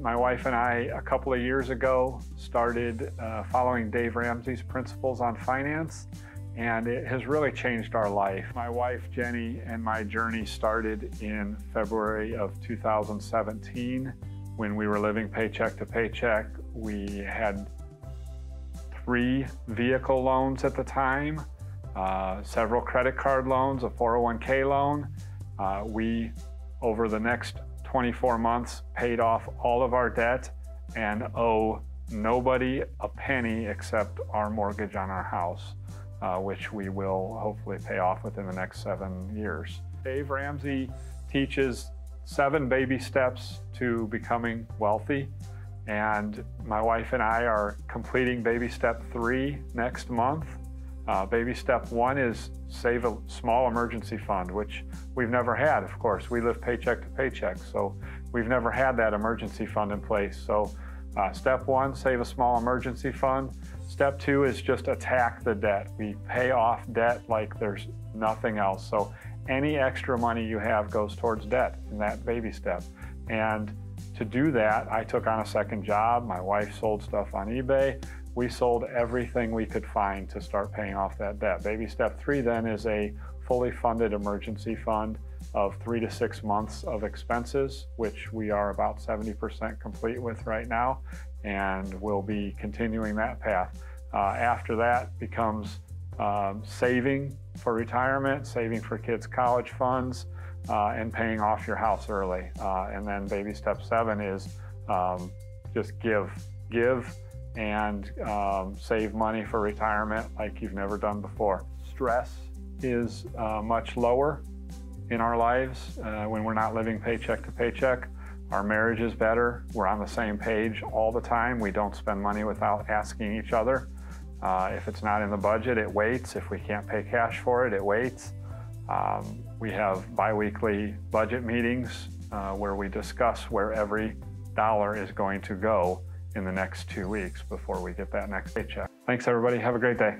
My wife and I, a couple of years ago, started following Dave Ramsey's principles on finance, and it has really changed our life. My wife, Jenny, and my journey started in February of 2017 when we were living paycheck to paycheck. We had 3 vehicle loans at the time, several credit card loans, a 401k loan. We, over the next 24 months, paid off all of our debt and owe nobody a penny except our mortgage on our house, which we will hopefully pay off within the next 7 years. Dave Ramsey teaches 7 baby steps to becoming wealthy, and my wife and I are completing baby step 3 next month. Baby step 1 is save a small emergency fund, which we've never had, of course. We live paycheck to paycheck, so we've never had that emergency fund in place. So step 1, save a small emergency fund. Step 2 is just attack the debt. We pay off debt like there's nothing else. So any extra money you have goes towards debt in that baby step. And to do that, I took on a second job. My wife sold stuff on eBay. We sold everything we could find to start paying off that debt. Baby step 3 then is a fully funded emergency fund of 3 to 6 months of expenses, which we are about 70% complete with right now, and we'll be continuing that path. After that becomes saving for retirement, saving for kids' college funds, and paying off your house early. And then baby step 7 is just give and save money for retirement like you've never done before. Stress is much lower in our lives when we're not living paycheck to paycheck. Our marriage is better. We're on the same page all the time. We don't spend money without asking each other. If it's not in the budget, it waits. If we can't pay cash for it, it waits. We have bi-weekly budget meetings where we discuss where every dollar is going to go in the next 2 weeks before we get that next paycheck. Thanks everybody, have a great day.